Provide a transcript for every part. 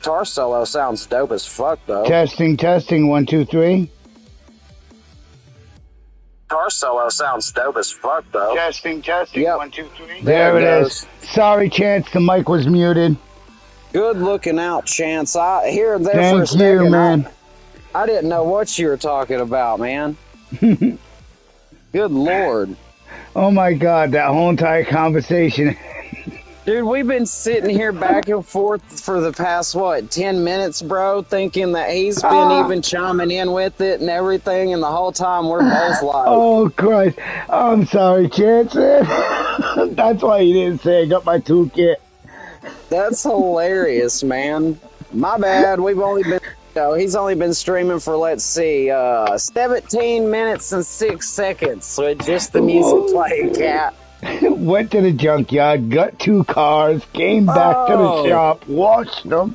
Guitar solo sounds dope as fuck, though. Testing, testing, 1, 2, 3. Guitar solo sounds dope as fuck, though. Testing, testing, Yep. 1, 2, 3. There There it it is. Sorry, Chance, the mic was muted. Good looking out, Chance. I here and there for a Thank second. you, man. I didn't know what you were talking about, man. Good Lord. Oh my God, that whole entire conversation. Dude, we've been sitting here back and forth for the past, 10 minutes, bro, thinking that he's been even chiming in with it and everything, and the whole time we're both like... Oh, Christ. I'm sorry, Chance. That's why you didn't say I got my toolkit. That's hilarious, man. My bad. We've only been... he's only been streaming for, 17 minutes and 6 seconds with just the music playing, Cat. Went to the junkyard, got 2 cars, came back to the shop, washed them.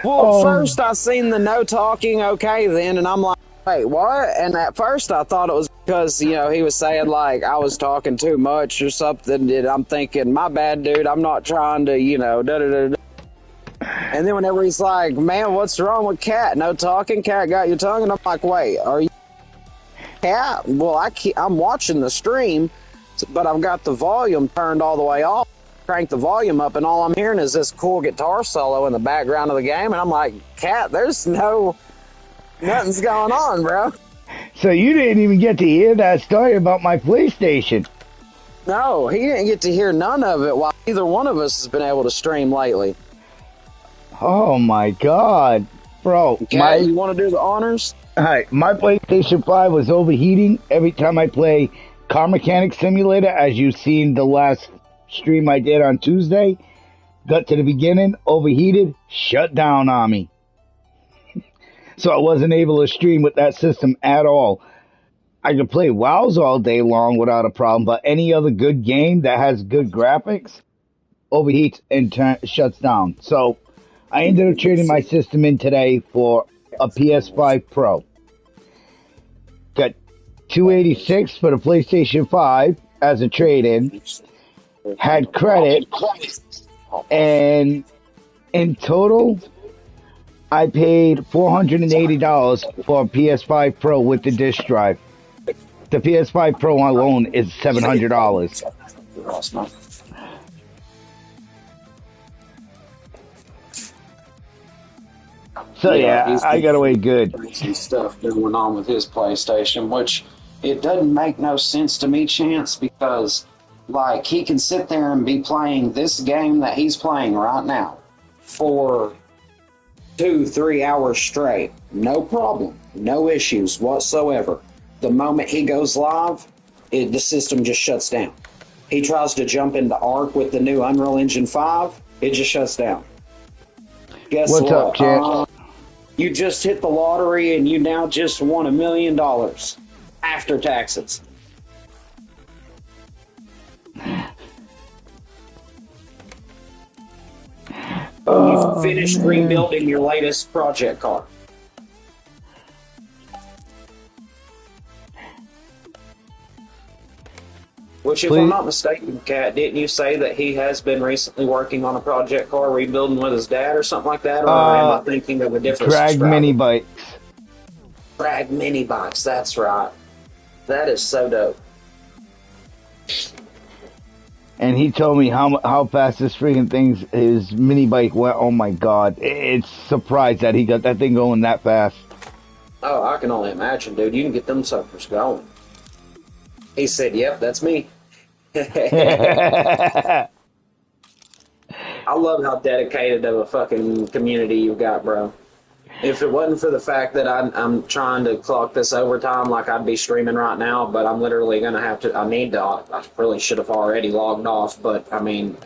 Well, first I seen the no talking okay then, and I'm like, wait, what? And at first I thought it was because, he was saying, I was talking too much or something, and I'm thinking, my bad, dude, I'm not trying to, da-da-da-da. And then whenever he's like, man, what's wrong with Cat? No talking? Cat got your tongue? And I'm like, wait, are you Cat? Well, I'm watching the stream, but I've got the volume turned all the way off. Crank the volume up, and all I'm hearing is this cool guitar solo in the background of the game, and I'm like, Cat, there's nothing's going on, bro. So you didn't even get to hear that story about my PlayStation. No, he didn't get to hear none of it while either one of us has been able to stream lately. Oh my God, bro. Cat, you want to do the honors? Alright, my PlayStation 5 was overheating every time I play Car Mechanic Simulator, as you've seen the last stream I did on Tuesday. Got to the beginning, overheated, shut down on me. So I wasn't able to stream with that system at all. I could play WoWs all day long without a problem, but any other good game that has good graphics overheats and shuts down. So I ended up trading my system in today for a PS5 Pro. Got $286 for the PlayStation 5 as a trade-in. Had credit, and in total, I paid $480 for a PS5 Pro with the disc drive. The PS5 Pro alone is $700. So yeah, I got away good. Some stuff going on with his PlayStation, which it doesn't make no sense to me, Chance, because he can sit there and be playing this game that he's playing right now for 2-3 hours straight, no problem, no issues whatsoever. The moment he goes live, the system just shuts down. He tries to jump into Arc with the new Unreal Engine 5, it just shuts down. Guess What's what? up, Chance? You just hit the lottery and you now just won $1 million after taxes. You've finished rebuilding your latest project car. Which, if I'm not mistaken, Kat, didn't you say that he has been recently working on a project car rebuilding with his dad or something like that? Or am I thinking of a different Drag Mini Bikes. Drag Mini Bikes, that's right. That is so dope. And he told me how fast this freaking his mini bike went. Oh my God. It's surprised that he got that thing going that fast. Oh, I can only imagine, dude. You can get them suckers going. He said, yep, that's me. I love how dedicated of a fucking community you've got, bro. If it wasn't for the fact that I'm trying to clock this overtime, I'd be streaming right now, but I'm literally going to have to, I really should have already logged off, but I mean,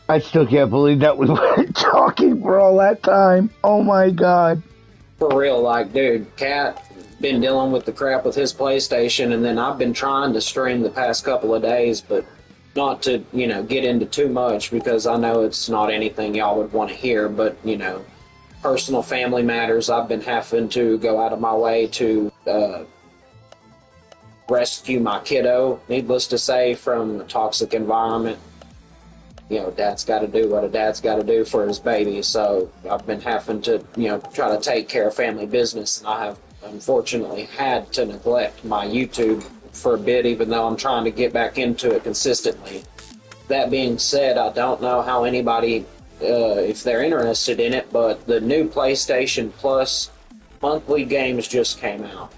I still can't believe that was talking for all that time. Oh my God. For real, dude, Cat been dealing with the crap with his PlayStation, and then I've been trying to stream the past couple of days, but not to, get into too much, because I know it's not anything y'all would want to hear, but, personal family matters. I've been having to go out of my way to rescue my kiddo, needless to say, from a toxic environment. dad's got to do what a dad's got to do for his baby. So I've been having to, try to take care of family business, and I have unfortunately had to neglect my YouTube for a bit, even though I'm trying to get back into it consistently. That being said, I don't know how anybody, if they're interested in it, but the new PlayStation Plus monthly games just came out.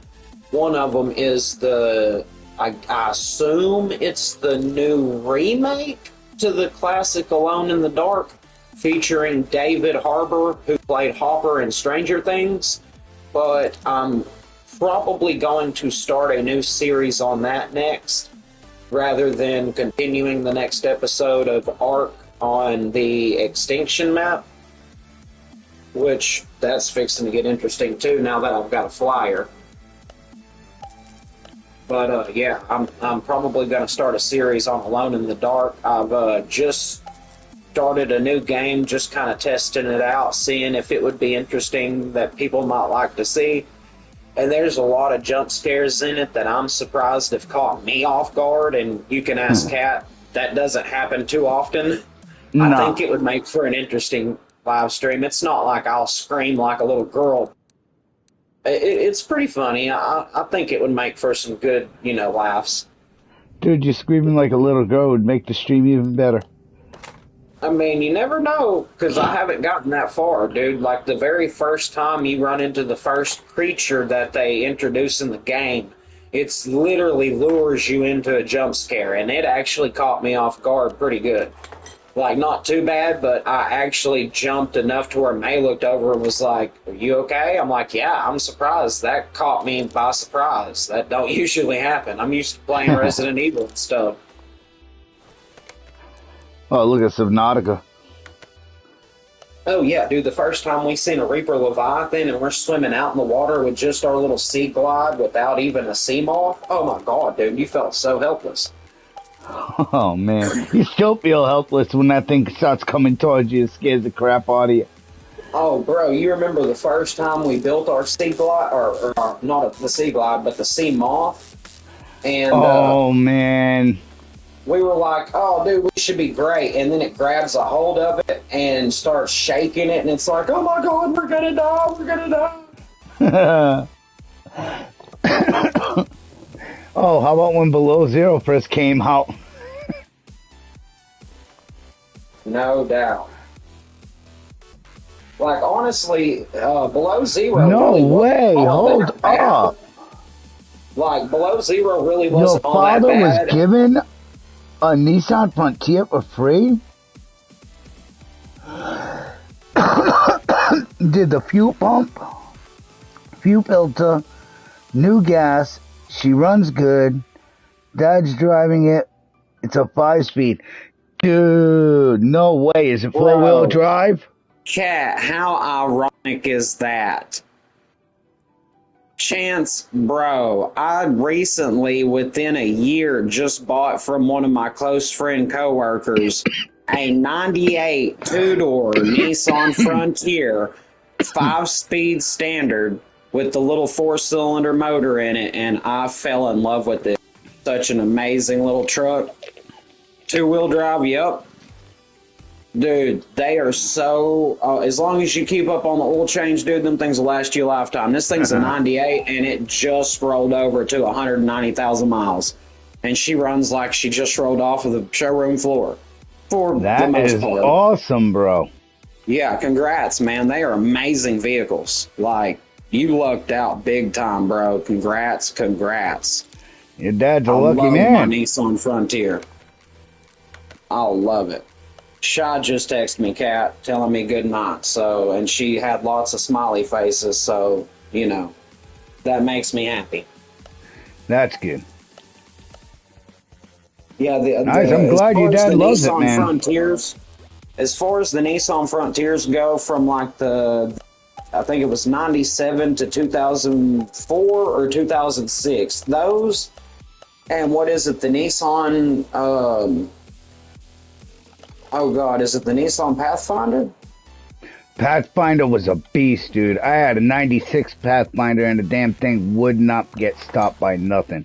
One of them is I assume it's the new remake to the classic Alone in the Dark, featuring David Harbour, who played Hopper in Stranger Things. But I'm probably going to start a new series on that next, rather than continuing the next episode of Ark on the Extinction map, which that's fixing to get interesting too now that I've got a flyer. But yeah, I'm probably going to start a series on Alone in the Dark. I've just started a new game, just kind of testing it out, seeing if it would be interesting that people might like to see. And there's a lot of jump scares in it that I'm surprised have caught me off guard. And you can ask Kat, that doesn't happen too often. No. I think it would make for an interesting live stream. It's not like I'll scream like a little girl. It's pretty funny. I think it would make for some good, laughs. Dude, you screaming like a little girl would make the stream even better. I mean, you never know, because I haven't gotten that far, dude. Like, the very first time you run into the first creature that they introduce in the game, it's literally lures you into a jump scare, and it actually caught me off guard pretty good. Like, not too bad, but I actually jumped enough to where May looked over and was like, "Are you okay?" I'm like, "Yeah, I'm surprised. That caught me by surprise. That don't usually happen. I'm used to playing Resident Evil and stuff." Oh, look at Subnautica. Oh, yeah, dude, the first time we seen a Reaper Leviathan and we're swimming out in the water with just our little sea glide without even a sea moth, oh my god, dude, you felt so helpless. Oh, man. You still feel helpless when that thing starts coming towards you. It scares the crap out of you. Oh, bro, you remember the first time we built our sea glide, or not the sea glide, but the sea moth? And, oh, man. We were like, "Oh, dude, we should be great." And then it grabs a hold of it and starts shaking it, and it's like, "Oh my god, we're gonna die, we're gonna die." Oh, how about when Below Zero first came out? No doubt. Like, honestly, Below Zero. No really way! Hold up. Like, Below Zero really wasn't Your all that bad. father was given a Nissan Frontier for free? Did the fuel pump, fuel filter, new gas. She runs good. Dad's driving it. It's a 5-speed. Dude, no way. Is it 4-wheel drive? Cat, how ironic is that? Chance, bro, I recently, within a year, just bought from one of my close friend coworkers a 98 two-door Nissan Frontier 5-speed standard with the little 4-cylinder motor in it, and I fell in love with it. Such an amazing little truck. 2-wheel drive, yep. Dude, they are so... as long as you keep up on the oil change, dude, them things will last you a lifetime. This thing's a 98, and it just rolled over to 190,000 miles. And she runs like she just rolled off of the showroom floor. For the most part. That is awesome, bro. Yeah, congrats, man. They are amazing vehicles. Like, you lucked out big time, bro. Congrats. Your dad's a lucky man. I love my Nissan Frontier. I'll love it. Shy just texted me, Kat, telling me good night. So, and she had lots of smiley faces. So, that makes me happy. That's good. Yeah, nice. I'm glad your dad loves it, man. Frontiers, as far as the Nissan Frontiers go, from like I think it was 97 to 2004 or 2006. Those, and what is it? The Nissan. Oh God, is it the Nissan Pathfinder? Pathfinder was a beast, dude. I had a 96 Pathfinder and the damn thing would not get stopped by nothing.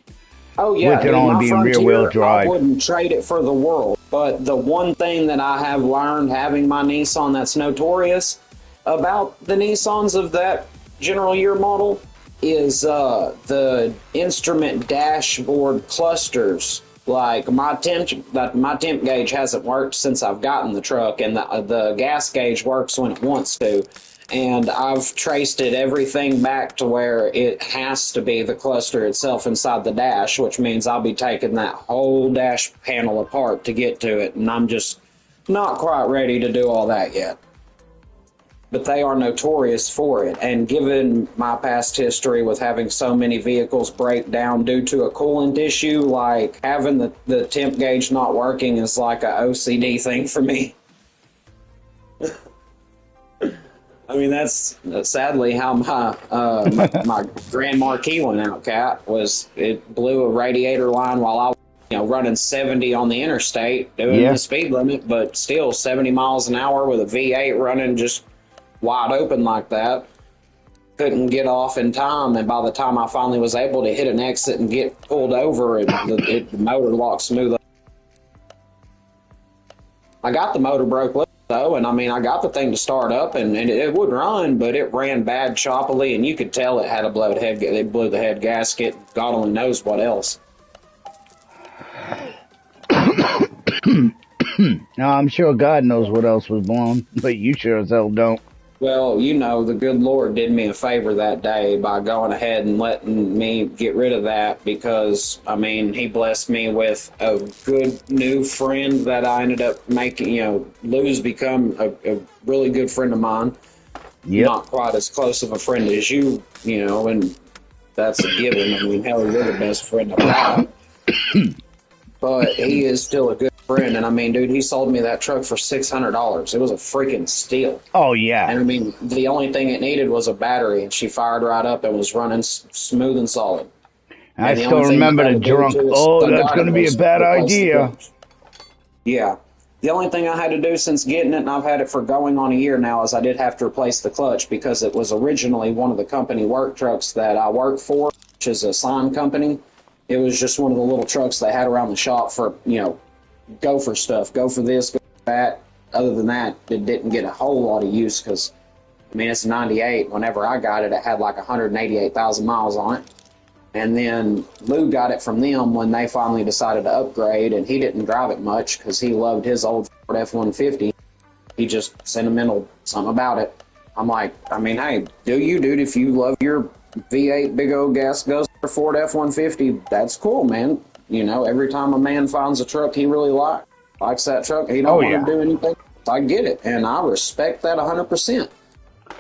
Oh yeah, with it dude, only my being rear-wheel Frontier, I drive. wouldn't trade it for the world. But the one thing that I have learned having my Nissan that's notorious about the Nissans of that general year model is the instrument dashboard clusters. Like my temp gauge hasn't worked since I've gotten the truck, and the gas gauge works when it wants to. And I've traced everything back to where it has to be the cluster itself inside the dash, which means I'll be taking that whole dash panel apart to get to it, and I'm just not quite ready to do all that yet. But they are notorious for it, and given my past history with having so many vehicles break down due to a coolant issue, like having the temp gauge not working is like a OCD thing for me. I mean, that's sadly how my Grand Marquis went out, Cat. It blew a radiator line while I was, running 70 on the interstate, doing the speed limit, but still 70 miles an hour with a V8 running just wide open like that. Couldn't get off in time, and by the time I finally was able to hit an exit and get pulled over, the motor locked smooth up. I got the motor broke loose, though, and I mean, I got the thing to start up, and it would run, but it ran bad choppily, and you could tell it had a blowed head. It blew the head gasket. God only knows what else. No, I'm sure God knows what else was blown, but you sure as hell don't. Well, the good Lord did me a favor that day by going ahead and letting me get rid of that because, I mean, he blessed me with a good new friend that I ended up making, Lou's become a really good friend of mine. Yep. Not quite as close of a friend as you, and that's a given. I mean, hell, you're the best friend I've got. But he is still a good friend, and I mean, dude, he sold me that truck for $600. It was a freaking steal. Oh, yeah. And I mean, the only thing it needed was a battery, and she fired right up and was running smooth and solid. I still remember the drunk, that's going to be a bad idea. Yeah. The only thing I had to do since getting it, and I've had it for going on a year now, is I did have to replace the clutch because it was originally one of the company work trucks that I work for, which is a sign company. It was just one of the little trucks they had around the shop for, go for stuff, go for this, go for that. Other than that, it didn't get a whole lot of use because, I mean, it's a 98. Whenever I got it, it had like 188,000 miles on it. And then Lou got it from them when they finally decided to upgrade, and he didn't drive it much because he loved his old Ford F-150. He just sentimental something about it. I'm like, I mean, hey, do you, dude? If you love your V8 big old gas guzzler Ford F-150, that's cool, man. Every time a man finds a truck he really likes that truck, he don't want to do anything. I get it, and I respect that 100%.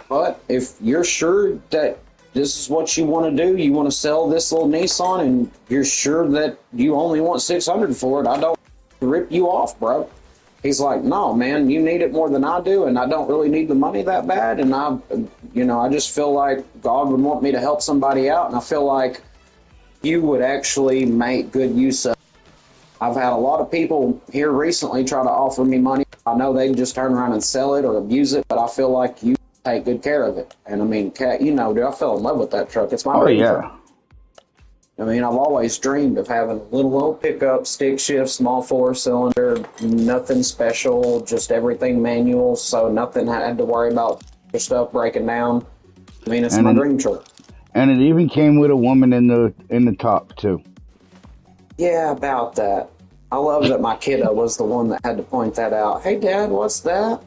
But if you're sure that this is what you want to do, you want to sell this little Nissan, and you're sure that you only want $600 for it, I don't rip you off, bro. He's like, no, man, you need it more than I do, and I don't really need the money that bad, and I just feel like God would want me to help somebody out, and I feel like you would actually make good use of it. I've had a lot of people here recently try to offer me money. I know they can just turn around and sell it or abuse it, but I feel like you take good care of it. And I mean, Kat, dude, I fell in love with that truck. It's my dream truck. I mean, I've always dreamed of having a little old pickup, stick shift, small 4-cylinder, nothing special, just everything manual, so nothing had to worry about stuff breaking down. I mean, it's my dream truck. And it even came with a woman in the top too. Yeah, about that. I love that my kiddo was the one that had to point that out. Hey, Dad, what's that?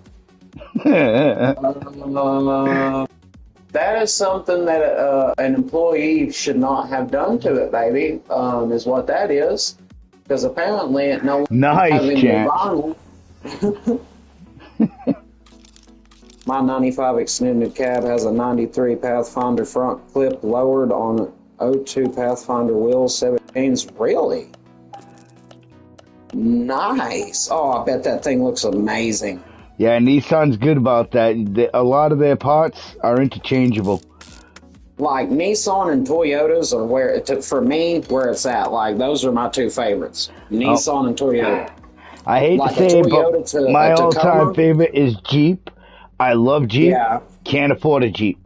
That is something that an employee should not have done to it, baby, is what that is. Because apparently it no nice, Jack. My 95 extended cab has a 93 Pathfinder front clip lowered on 02 Pathfinder wheels, 17s. Really? Nice. Oh, I bet that thing looks amazing. Yeah, Nissan's good about that. A lot of their parts are interchangeable. Like Nissan and Toyotas are for me, where it's at. Like, those are my two favorites. Nissan and Toyota. I hate to say it, but my all-time favorite is Jeep. I love Jeep. Yeah. Can't afford a Jeep.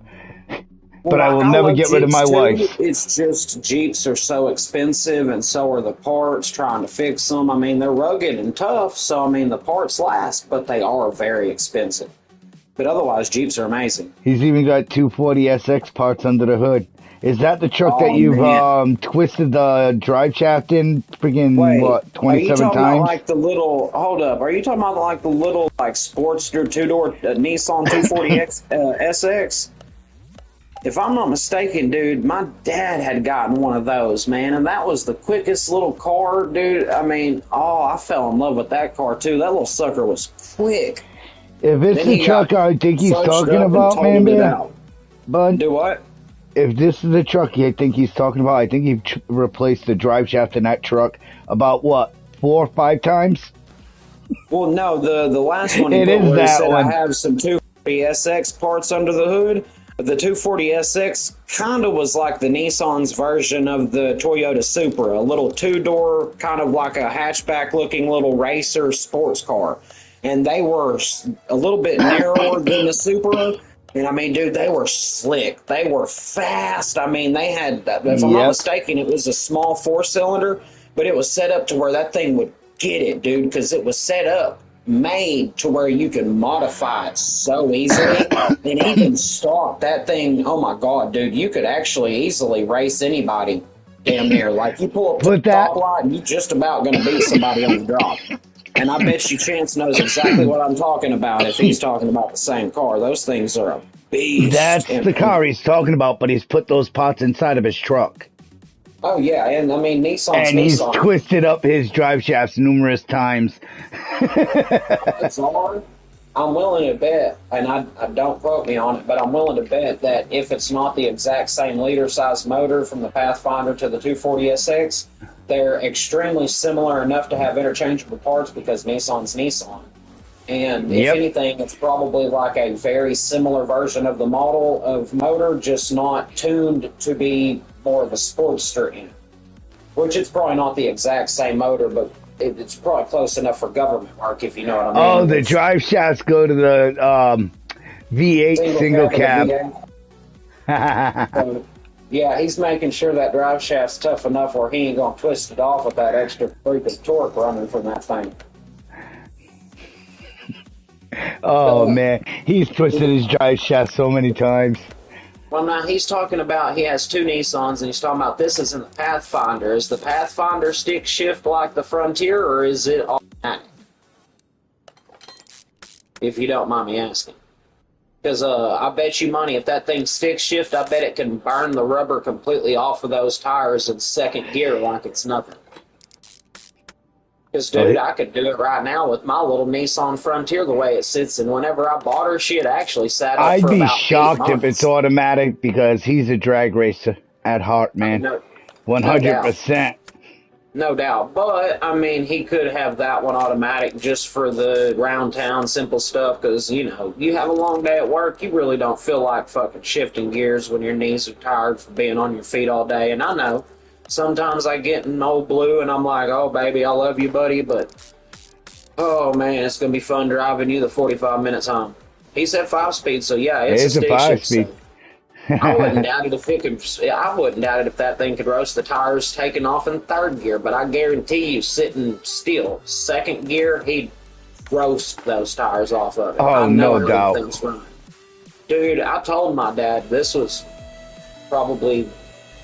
Well, but I like will I never love get rid of Jeeps my too. wife. It's just Jeeps are so expensive, and so are the parts. Trying to fix them. I mean, they're rugged and tough, so I mean the parts last, but they are very expensive. But otherwise, Jeeps are amazing. He's even got 240SX parts under the hood. Is that the truck that Oh you've man. twisted the drive shaft in friggin' Wait, what are you 27 talking about times? like the little? Hold up, are you talking about like the little like Sportster two door Nissan 240X SX? If I'm not mistaken, dude, my dad had gotten one of those, man, and that was the quickest little car, dude. I mean, oh, I fell in love with that car too. That little sucker was quick. If it's Then the he got truck I think he's fudged talking up and about, man, totaled it bear, out. bud, Do what? if this is the truck I think he's talking about, I think he replaced the drive shaft in that truck about what 4 or 5 times. Well, no, the last one he It put is where he that said I one. have some 240SX parts under the hood. The 240SX kind of was like the Nissan's version of the Toyota Supra, a little two-door, kind of like a hatchback-looking little racer sports car. And they were a little bit narrower than the Supra. And I mean, dude, they were slick. They were fast. I mean, they had, if I'm not Yep. mistaken, it was a small four-cylinder, but it was set up to where that thing would get it, dude, because it was set up, made to where you can modify it so easily. And even start that thing, oh my God, dude, you could actually easily race anybody damn near. Like you pull up to the Put top that. line, you just about going to beat somebody on the drop. And I bet you Chance knows exactly what I'm talking about if he's talking about the same car. Those things are a beast. That's the car he's talking about, but he's put those parts inside of his truck. Oh yeah, and I mean Nissan's And he's Nissan. twisted up his drive shafts numerous times. It's hard. I'm willing to bet, and I don't quote me on it, but I'm willing to bet that if it's not the exact same liter size motor from the Pathfinder to the 240SX, they're extremely similar enough to have interchangeable parts because Nissan's Nissan. And if Yep. anything, it's probably like a very similar version of the model of motor, just not tuned to be more of a Sportster in it. Which it's probably not the exact same motor, but it's probably close enough for government work, if you know what I mean. Oh, the drive shafts go to the V8 single cab. So, yeah, he's making sure that drive shaft's tough enough where he ain't gonna twist it off with that extra freaking torque running from that thing. Oh man, he's twisted his drive shaft so many times. Well, now he's talking about he has two Nissans, and he's talking about this is in the Pathfinder. Is the Pathfinder stick shift like the Frontier, or is it automatic? If you don't mind me asking. Because I bet you money, if that thing stick shift, I bet it can burn the rubber completely off of those tires in second gear like it's nothing. Because, dude, I could do it right now with my little Nissan Frontier the way it sits, and whenever I bought her, she had actually sat up I'd for be about 8 shocked if months. it's automatic because he's a drag racer at heart, man. No, 100%. no doubt. But, I mean, he could have that one automatic just for the round town simple stuff because, you know, you have a long day at work, you really don't feel like fucking shifting gears when your knees are tired from being on your feet all day. And I know sometimes I get in old blue and I'm like, oh, baby, I love you, buddy, but, oh, man, it's going to be fun driving you the 45 minutes home. He said 5-speed, so yeah, it's a stick shift. 5-speed. So I wouldn't doubt it if it could. I wouldn't doubt it if that thing could roast the tires taking off in third gear. But I guarantee you, sitting still, second gear, he'd roast those tires off of it. Oh, I know no doubt. everything's running. Dude, I told my dad this was probably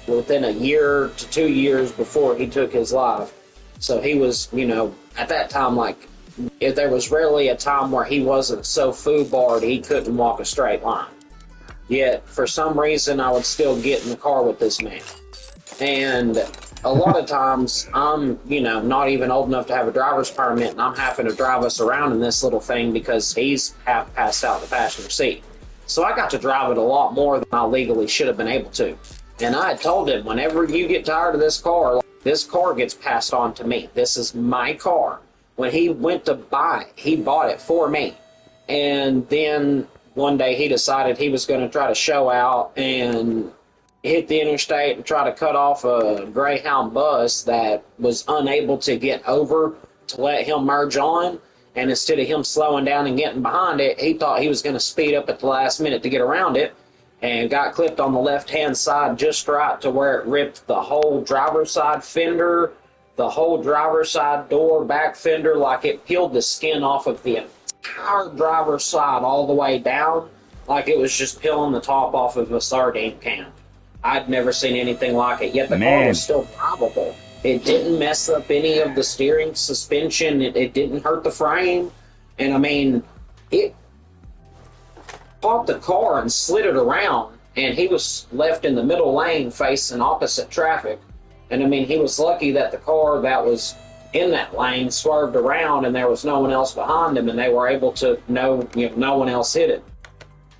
within a year to 2 years before he took his life. So he was, you know, at that time, like, if there was rarely a time where he wasn't so foobarred he couldn't walk a straight line. Yet, for some reason, I would still get in the car with this man. And a lot of times, I'm, you know, not even old enough to have a driver's permit, and I'm having to drive us around in this little thing because he's half passed out in the passenger seat. So I got to drive it a lot more than I legally should have been able to. And I had told him, whenever you get tired of this car gets passed on to me. This is my car. When he went to buy it, he bought it for me. And then one day he decided he was going to try to show out and hit the interstate and try to cut off a Greyhound bus that was unable to get over to let him merge on. And instead of him slowing down and getting behind it, he thought he was going to speed up at the last minute to get around it. and got clipped on the left-hand side just right to where it ripped the whole driver's side fender, the whole driver's side door, back fender, like it peeled the skin off of the entire driver's side all the way down, like it was just peeling the top off of a sardine can. I'd never seen anything like it, yet the car was still drivable. It didn't mess up any of the steering, suspension, it didn't hurt the frame, and I mean, it popped the car and slid it around, and he was left in the middle lane facing opposite traffic. And I mean, he was lucky that the car that was in that lane swerved around and there was no one else behind him, and they were able to no one else hit it.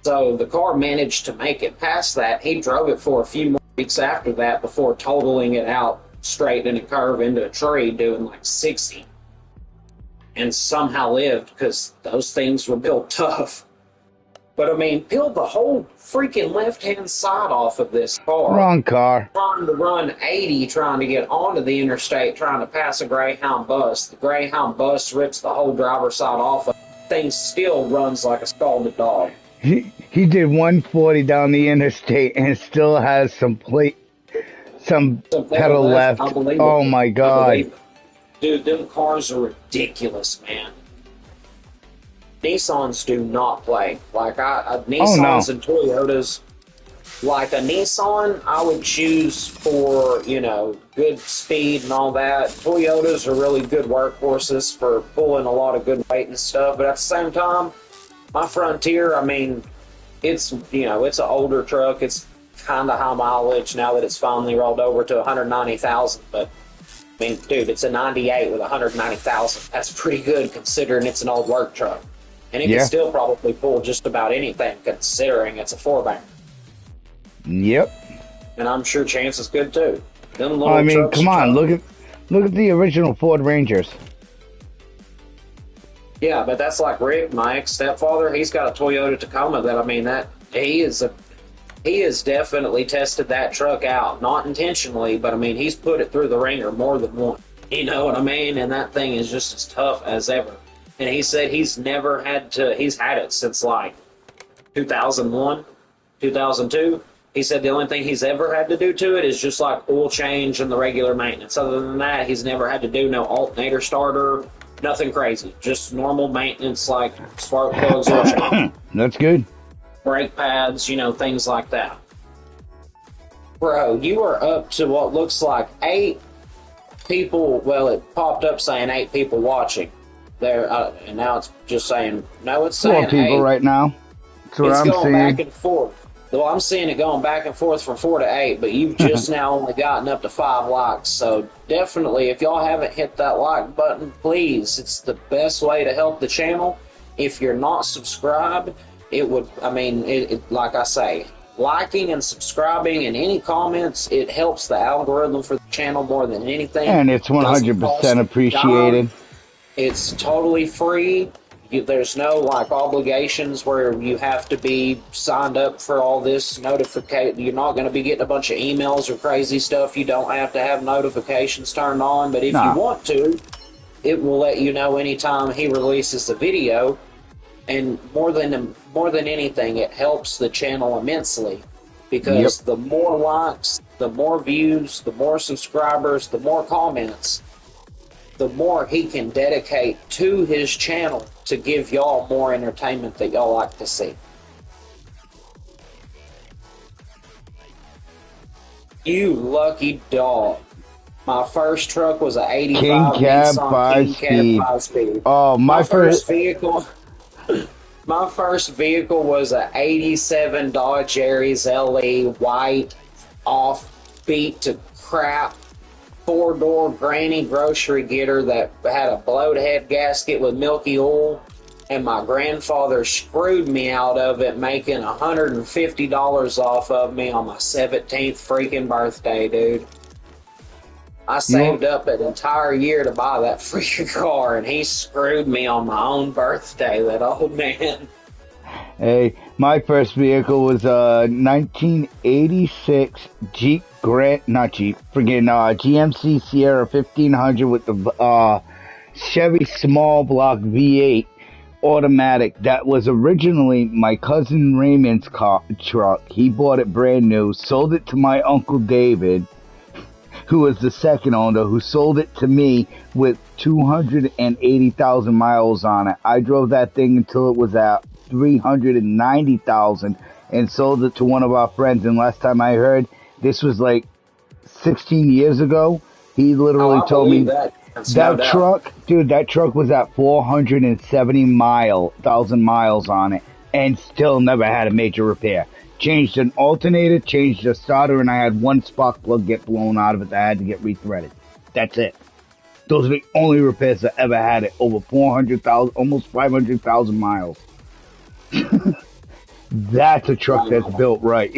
So the car managed to make it past that. He drove it for a few more weeks after that before totaling it out straight in a curve into a tree doing like 60, and somehow lived because those things were built tough. But I mean, peeled the whole freaking left-hand side off of this car. Wrong car. Trying to run 80, trying to get onto the interstate, trying to pass a Greyhound bus. The Greyhound bus rips the whole driver's side off. The thing still runs like a scalded dog. He did 140 down the interstate and still has some pedal left. Oh my God. Dude, them cars are ridiculous, man. Nissans do not play. Like, Nissans and Toyotas, like a Nissan, I would choose for, good speed and all that. Toyotas are really good workhorses for pulling a lot of good weight and stuff, but at the same time, my Frontier, I mean, it's an older truck. It's kind of high mileage now that it's finally rolled over to 190,000, but I mean, dude, it's a 98 with 190,000. That's pretty good considering it's an old work truck. And it can still probably pull just about anything, considering it's a 4-banger. Yep. And I'm sure Chance is good too. I mean, come on, look at the original Ford Rangers. Yeah, but that's like Rick, my ex-stepfather. He's got a Toyota Tacoma that, I mean, that he has definitely tested that truck out, not intentionally, but I mean, he's put it through the ringer more than once. You know what I mean? And that thing is just as tough as ever. And he said he's had it since like 2001, 2002. He said the only thing he's ever had to do to it is just like oil change and the regular maintenance. Other than that, he's never had to do no alternator starter, nothing crazy. Just normal maintenance like spark plugs, oil change. That's good. Brake pads, things like that. Bro, you are up to what looks like 8 people. Well, it popped up saying 8 people watching. There, and now it's just saying, no, it's saying 4 people 8. Right now. That's what I'm going seeing. Back and forth. Well, I'm seeing it going back and forth from 4 to 8, but you've just now only gotten up to 5 likes. So definitely, if y'all haven't hit that like button, please. It's the best way to help the channel. If you're not subscribed, it would, like I say, liking and subscribing and any comments, it helps the algorithm for the channel more than anything. And it's 100% appreciated. It's totally free. There's no obligations where you have to be signed up for all this notification. You're not going to be getting a bunch of emails or crazy stuff. You don't have to have notifications turned on. But if you want to, it will let you know anytime he releases a video. And more than anything, it helps the channel immensely because the more likes, the more views, the more subscribers, the more comments, the more he can dedicate to his channel to give y'all more entertainment that y'all like to see. You lucky dog. My first truck was an 85 King Cab Nissan King Cab 5-speed. Oh, my first vehicle. My first vehicle was an 87 Dodge Aries LE, white, off, beat to crap, 4-door granny grocery getter that had a blowed head gasket with milky oil, and my grandfather screwed me out of it, making $150 off of me on my 17th freaking birthday, dude. I saved up an entire year to buy that freaking car, and he screwed me on my own birthday, that old man. Hey, my first vehicle was a 1986 GMC Sierra 1500 with the Chevy small block V8 automatic that was originally my cousin Raymond's truck. He bought it brand new, sold it to my uncle David, who was the second owner, who sold it to me with 280,000 miles on it. I drove that thing until it was at 390,000 and sold it to one of our friends. And last time I heard, this was like 16 years ago. He literally told me that truck, dude, that truck was at 470,000 miles on it and still never had a major repair. Changed an alternator, changed the starter, and I had one spark plug get blown out of it that I had to get rethreaded. That's it. Those are the only repairs that ever had it. Over 400,000, almost 500,000 miles. That's a truck that's built right.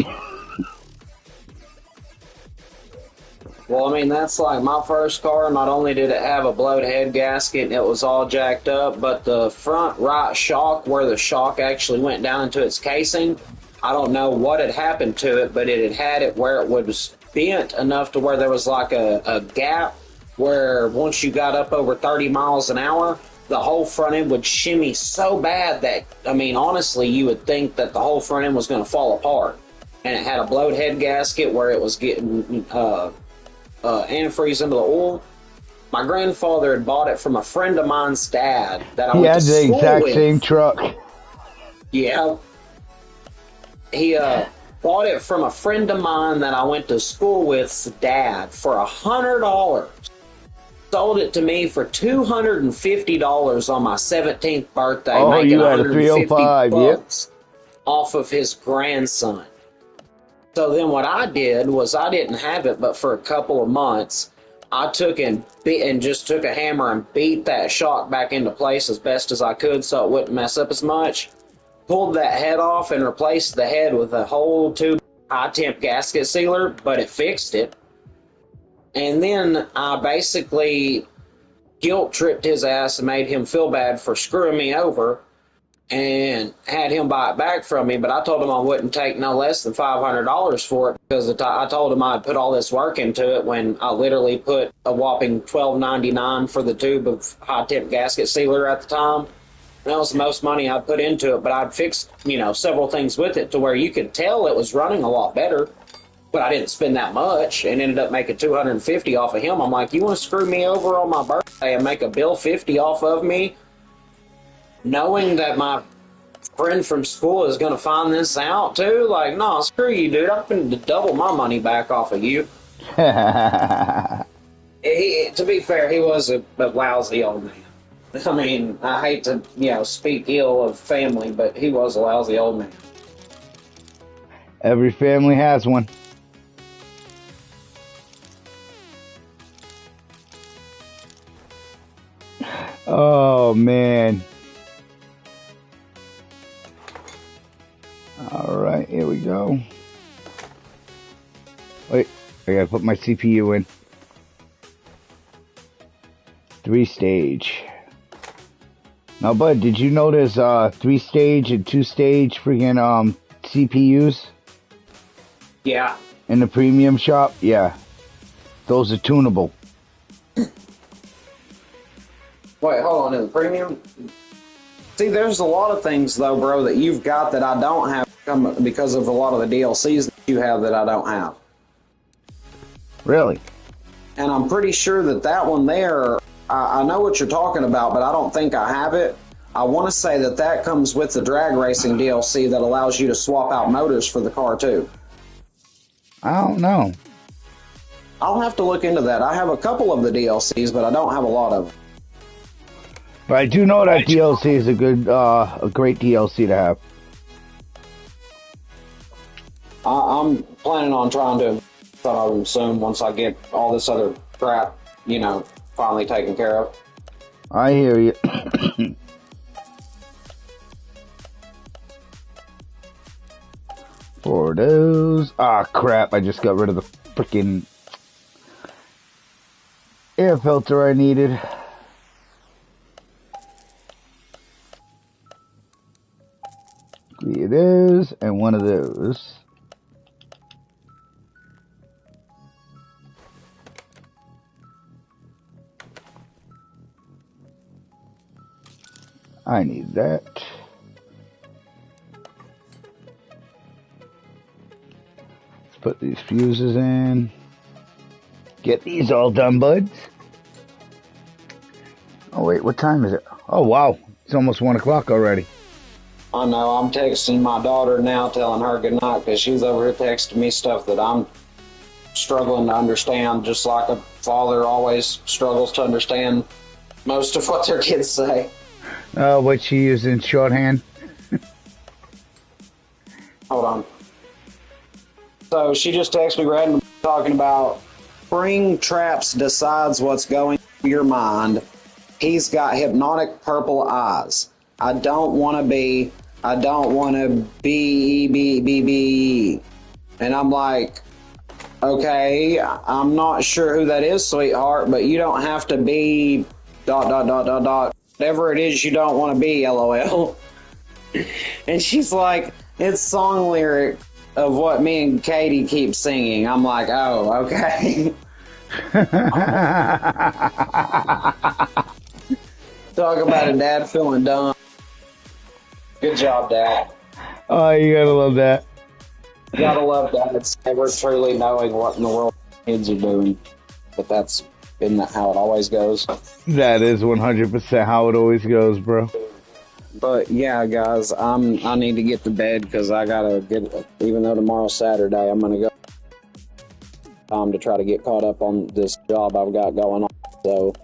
Well, I mean, that's like my first car. Not only did it have a blowed head gasket and it was all jacked up, but the front right shock, where the shock actually went down into its casing, I don't know what had happened to it, but it had it where it was bent enough to where there was like a gap where once you got up over 30 miles an hour, the whole front end would shimmy so bad that, I mean, honestly, you would think that the whole front end was going to fall apart. And it had a blowed head gasket where it was getting antifreeze into the oil. My grandfather had bought it from a friend of mine's dad that I went to school with. He had the exact same truck. Yeah. He bought it from a friend of mine that I went to school with's dad for $100. Sold it to me for $250 on my 17th birthday. Oh, making you had a 305, yep. Off of his grandson. So then what I did was, I didn't have it, but for a couple of months, I took and just took a hammer and beat that shock back into place as best as I could so it wouldn't mess up as much. Pulled that head off and replaced the head with a whole tube high temp gasket sealer, but it fixed it. And then I basically guilt tripped his ass and made him feel bad for screwing me over, and had him buy it back from me. But I told him I wouldn't take no less than $500 for it, because I told him I'd put all this work into it when I literally put a whopping $12.99 for the tube of high temp gasket sealer at the time. That was the most money I'd put into it, but I'd fixed, several things with it to where you could tell it was running a lot better. But I didn't spend that much and ended up making $250 off of him. I'm like, you want to screw me over on my birthday and make a bill $50 off of me, knowing that my friend from school is going to find this out too? Like, no, screw you, dude. I'm going to double my money back off of you. To be fair, he was a lousy old man. I mean, I hate to, speak ill of family, but he was a lousy old man. Every family has one. Oh, man. All right, here we go. Wait, I gotta put my CPU in. 3-stage. Now, bud, did you know there's 3-stage and 2-stage freaking CPUs? Yeah. In the premium shop? Yeah. Those are tunable. Wait, hold on, in the premium? See, there's a lot of things, though, bro, that you've got that I don't have because of a lot of the DLCs that you have that I don't have. Really? And I'm pretty sure that one there, I know what you're talking about, but I don't think I have it. I want to say that comes with the drag racing DLC that allows you to swap out motors for the car, too. I don't know. I'll have to look into that. I have a couple of the DLCs, but I don't have a lot of them. But I do know that DLC is a great DLC to have. I'm planning on trying to some of them soon once I get all this other crap, finally taken care of. I hear you. For those. Ah, crap. I just got rid of the freaking air filter I needed. It is, and one of those. I need that. Let's put these fuses in. Get these all done, buds. Oh, wait, what time is it? Oh, wow. It's almost 1 o'clock already. I know, I'm texting my daughter now telling her good night because she's over here texting me stuff that I'm struggling to understand, just like a father always struggles to understand most of what their kids say. What she used in shorthand? Hold on. So she just texted me randomly talking about Spring Traps decides what's going through your mind. He's got hypnotic purple eyes. I don't want to be. And I'm like, okay, I'm not sure who that is, sweetheart, but you don't have to be ... Whatever it is you don't want to be, LOL. And she's like, it's song lyric of what me and Katie keep singing. I'm like, oh, okay. Talk about a dad feeling dumb. Good job, Dad. Oh, you gotta love that. You gotta love that. It's never truly knowing what in the world kids are doing. But isn't that how it always goes? That is 100% how it always goes, bro. But yeah, guys, I need to get to bed because I gotta get. Even though tomorrow's Saturday, I'm gonna go to try to get caught up on this job I've got going on. So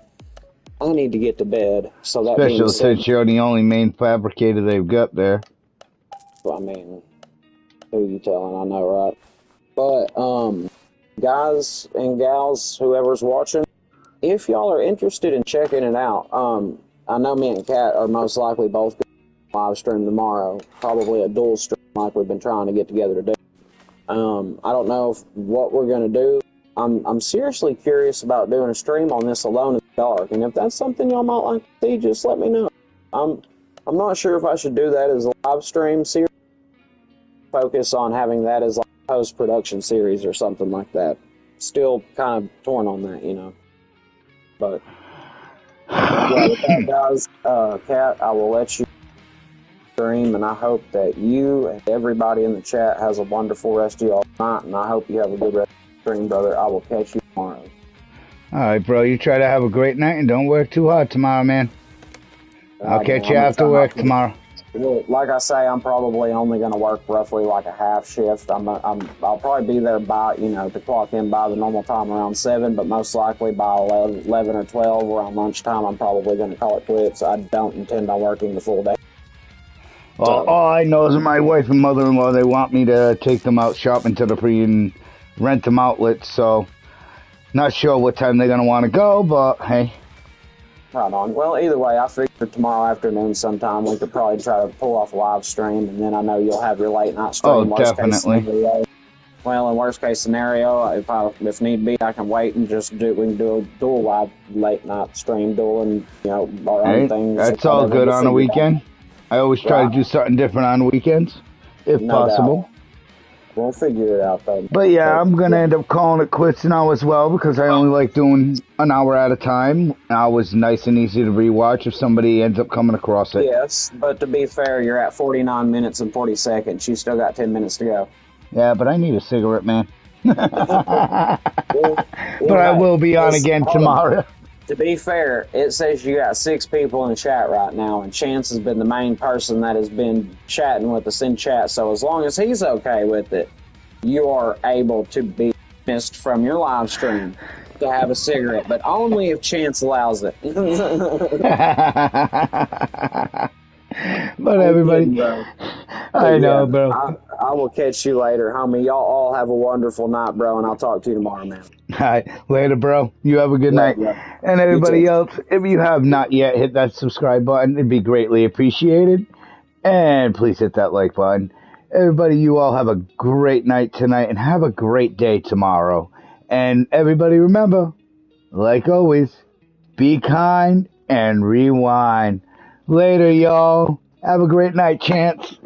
I need to get to bed. So that Especially being said, since you're the only main fabricator they've got there. I mean, who you telling? I know, right? But guys and gals, whoever's watching, if y'all are interested in checking it out, I know me and Kat are most likely both going to live stream tomorrow, probably a dual stream like we've been trying to get together to do. I don't know what we're going to do. I'm seriously curious about doing a stream on this Alone in the Dark, and if that's something y'all might like to see, just let me know. I'm not sure if I should do that as a live stream series, focus on having that as like a post-production series or something like that. Still kind of torn on that, you know. But yeah, with that, guys, Kat, I will let you stream, and I hope that you and everybody in the chat has a wonderful rest of y'all night, and I hope you have a good rest of the stream, brother. I will catch you tomorrow. All right, bro. You try to have a great night and don't work too hard tomorrow, man. I'll catch you after work tomorrow. Well, like I say, I'm probably only going to work roughly like a half shift. I'll probably be there by, to clock in by the normal time around 7, but most likely by 11 or 12 around lunchtime, I'm probably going to call it quits. I don't intend on working the full day. Well, all I know is my wife and mother-in-law, they want me to take them out shopping to the free and rent them outlets, so not sure what time they're going to want to go, but hey. Right on. Well, either way, I figured tomorrow afternoon sometime we could probably try to pull off a live stream, and then I know you'll have your late night stream. Oh, worst definitely. Case scenario. Well, in worst case scenario, if need be, I can wait and we can do a dual live late night stream, dueling, our own things. That's all good on a weekend. I always try to do something different on weekends, if possible. Doubt. We'll figure it out, though. But yeah, I'm going to end up calling it quits now as well, because I only like doing an hour at a time. Now it's nice and easy to rewatch if somebody ends up coming across it. Yes, but to be fair, you're at 49 minutes and 40 seconds. You still got 10 minutes to go. Yeah, but I need a cigarette, man. But I will be on again tomorrow. To be fair, it says you got 6 people in the chat right now, and Chance has been the main person that has been chatting with us in chat, so as long as he's okay with it, you are able to be missed from your live stream to have a cigarette, but only if Chance allows it. But everybody, I know, bro. I will catch you later, homie. Y'all all have a wonderful night, bro, and I'll talk to you tomorrow, man. All right, later, bro. You have a good night. Yeah. And everybody else, if you have not yet hit that subscribe button, it'd be greatly appreciated. And please hit that like button. Everybody, you all have a great night tonight and have a great day tomorrow. And everybody remember, like always, be kind and rewind. Later, y'all. Have a great night, Chance.